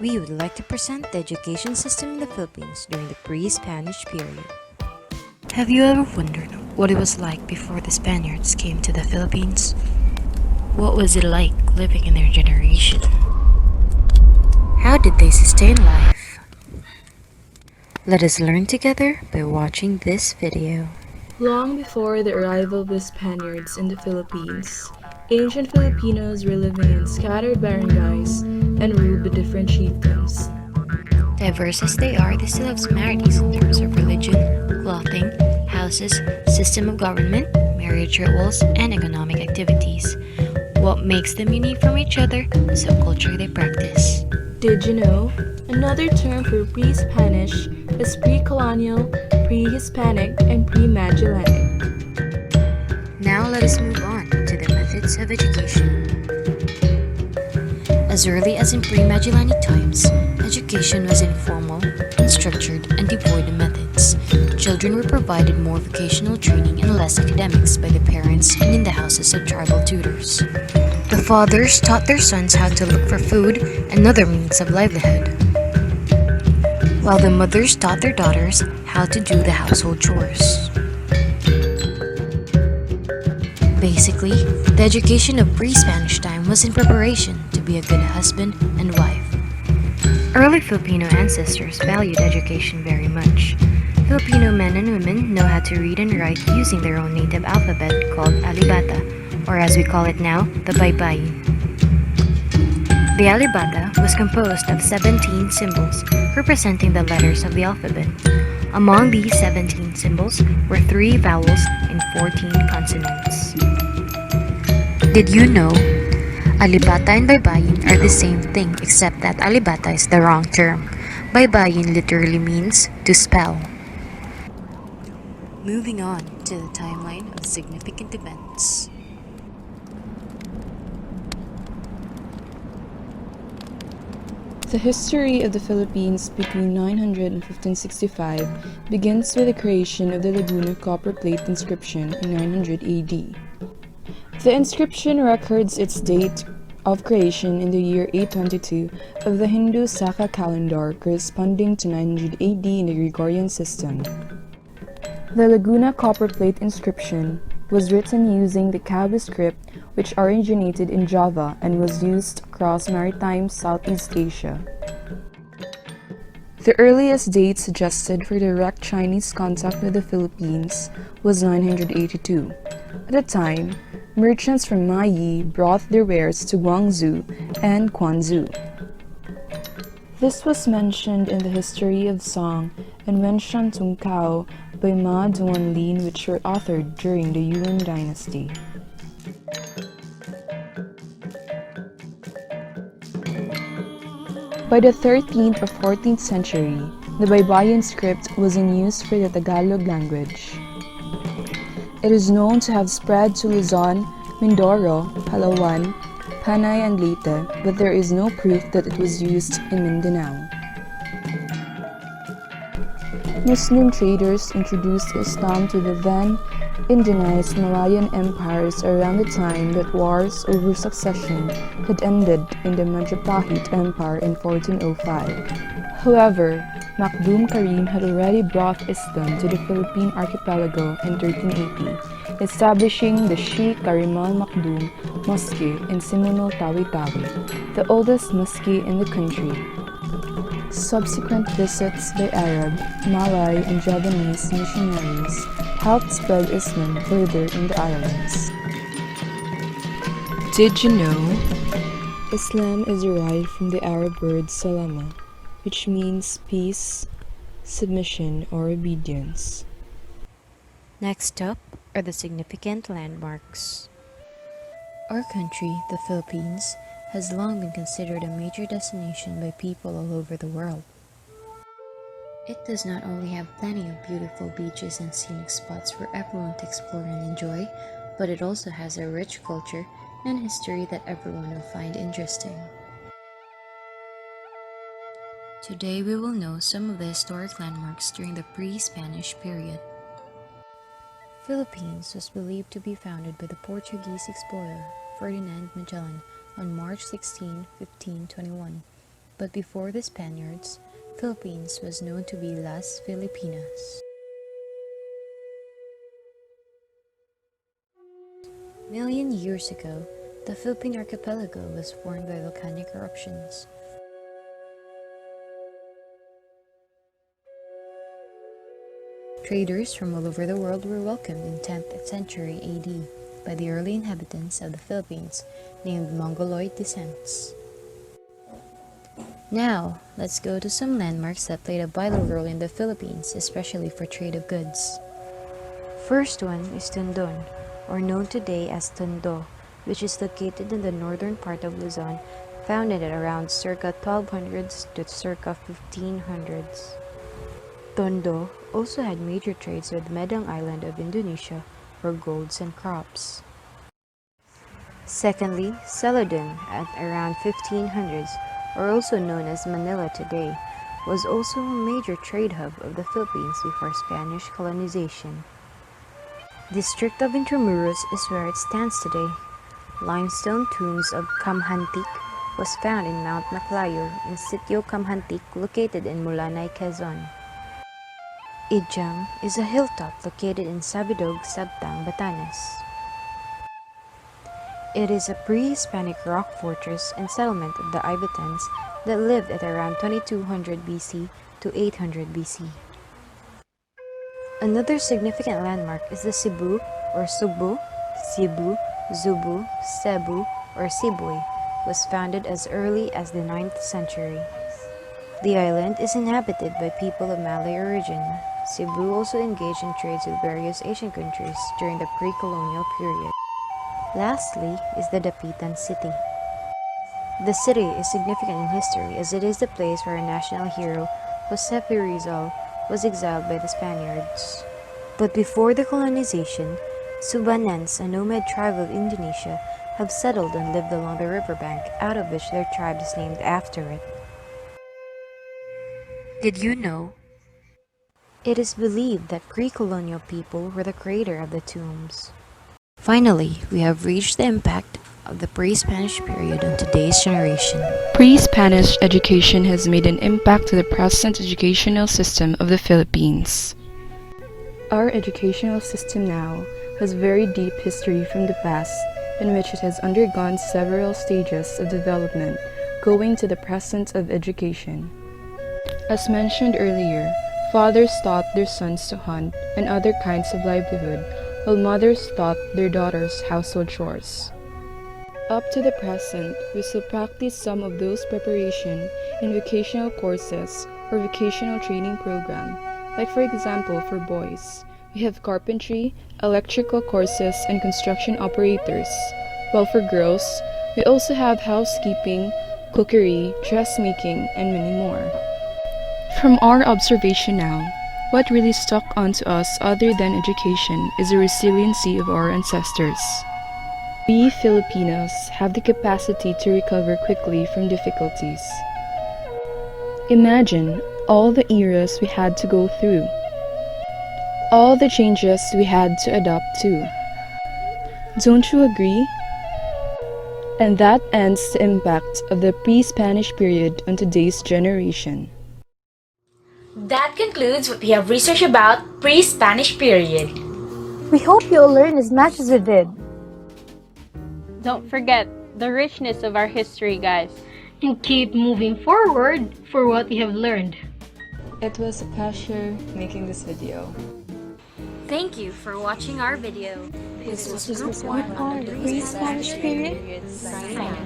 We would like to present the education system in the Philippines during the pre-Spanish period. Have you ever wondered what it was like before the Spaniards came to the Philippines? What was it like living in their generation? How did they sustain life? Let us learn together by watching this video. Long before the arrival of the Spaniards in the Philippines, ancient Filipinos were living in scattered barangays and ruled by different chieftains. Diverse as they are, they still have similarities in terms of religion, clothing, houses, system of government, marriage rituals, and economic activities. What makes them unique from each other is the culture they practice. Did you know? Another term for pre-Spanish is pre-colonial, pre-Hispanic, and pre-Magellanic. Now let us move on to the methods of education. As early as in pre-Magellanic times, education was informal, unstructured, and devoid of methods. Children were provided more vocational training and less academics by the parents and in the houses of tribal tutors. The fathers taught their sons how to look for food and other means of livelihood, while the mothers taught their daughters how to do the household chores. Basically, the education of pre-Spanish time was in preparation to be a good husband and wife. Early Filipino ancestors valued education very much. Filipino men and women know how to read and write using their own native alphabet called alibata, or as we call it now, the baybayin. The alibata was composed of 17 symbols representing the letters of the alphabet. Among these 17 symbols were 3 vowels and 14 consonants. Did you know? Alibata and baybayin are the same thing except that alibata is the wrong term. Baybayin literally means to spell. Moving on to the timeline of significant events. The history of the Philippines between 900 and 1565 begins with the creation of the Laguna copper plate inscription in 900 AD. The inscription records its date of creation in the year 822 of the Hindu Saka calendar, corresponding to 900 AD in the Gregorian system. The Laguna copper plate inscription was written using the Kawi script, which originated in Java and was used across maritime Southeast Asia. The earliest date suggested for direct Chinese contact with the Philippines was 982. At the time, merchants from Mayi brought their wares to Guangzhou and Quanzhou. This was mentioned in the history of song and Wenshan Tung Kao by Ma Duanlin, which were authored during the Yuan dynasty. By the 13th or 14th century, the Baybayin script was in use for the Tagalog language. It is known to have spread to Luzon, Mindoro, Palawan, Panay, and Leyte, but there is no proof that it was used in Mindanao. Muslim traders introduced Islam to the then Indianized Malayan empires around the time that wars over succession had ended in the Majapahit Empire in 1405. However, Makdum Karim had already brought Islam to the Philippine archipelago in 1380, establishing the Sheikh Karimal Makdum Mosque in Simunul Tawi-Tawi, the oldest mosque in the country. Subsequent visits by Arab, Malay, and Javanese missionaries helped spread Islam further in the islands. Did you know? Islam is derived from the Arab word salama, which means peace, submission, or obedience. Next up are the significant landmarks. Our country, the Philippines, has long been considered a major destination by people all over the world. It does not only have plenty of beautiful beaches and scenic spots for everyone to explore and enjoy, but it also has a rich culture and history that everyone will find interesting. Today we will know some of the historic landmarks during the pre-Spanish period. Philippines was believed to be founded by the Portuguese explorer Ferdinand Magellan on March 16, 1521, But before the Spaniards, Philippines was known to be Las Filipinas. Million years ago, the Philippine archipelago was formed by volcanic eruptions. Traders from all over the world were welcomed in 10th century AD by the early inhabitants of the Philippines named Mongoloid descents. Now, let's go to some landmarks that played a vital role in the Philippines, especially for trade of goods. First one is Tondon, or known today as Tondo, which is located in the northern part of Luzon, founded at around circa 1200s to circa 1500s. Tondo also had major trades with Medang Island of Indonesia for golds and crops. Secondly, Celadon at around 1500s, or also known as Manila today, was also a major trade hub of the Philippines before Spanish colonization. District of Intramuros is where it stands today. Limestone tombs of Kamhantik was found in Mount Maclayo in Sitio Kamhantik located in Mulanay, Quezon. Ijang is a hilltop located in Sabidog, Sabtang, Batanes. It is a pre-Hispanic rock fortress and settlement of the Ibetans that lived at around 2200 BC to 800 BC. Another significant landmark is the Cebu or Subu, Cebu, Zubu, Cebu, or Sibuy, was founded as early as the 9th century. The island is inhabited by people of Malay origin. Cebu also engaged in trades with various Asian countries during the pre-colonial period. Lastly is the Dapitan City. The city is significant in history as it is the place where our national hero, Jose Rizal, was exiled by the Spaniards. But before the colonization, Subanans, a nomad tribe of Indonesia, have settled and lived along the riverbank, out of which their tribe is named after it. Did you know? It is believed that pre-colonial people were the creator of the tombs. Finally, we have reached the impact of the pre-Spanish period on today's generation. Pre-Spanish education has made an impact to the present educational system of the Philippines. Our educational system now has very deep history from the past, in which it has undergone several stages of development, going to the present of education. As mentioned earlier, fathers taught their sons to hunt and other kinds of livelihood, while mothers taught their daughters household chores. Up to the present, we still practice some of those preparation in vocational courses or vocational training program. Like for example, for boys, we have carpentry, electrical courses, and construction operators. While for girls, we also have housekeeping, cookery, dressmaking, and many more. From our observation now, what really stuck onto us other than education is the resiliency of our ancestors. We Filipinos have the capacity to recover quickly from difficulties. Imagine all the eras we had to go through, all the changes we had to adapt to. Don't you agree? And that ends the impact of the pre-Spanish period on today's generation. That concludes what we have researched about pre-Spanish period. We hope you'll learn as much as we did. Don't forget the richness of our history, guys. And keep moving forward for what you have learned. It was a pleasure making this video. Thank you for watching our video. This was Group 1 on the pre-Spanish period. Signing out.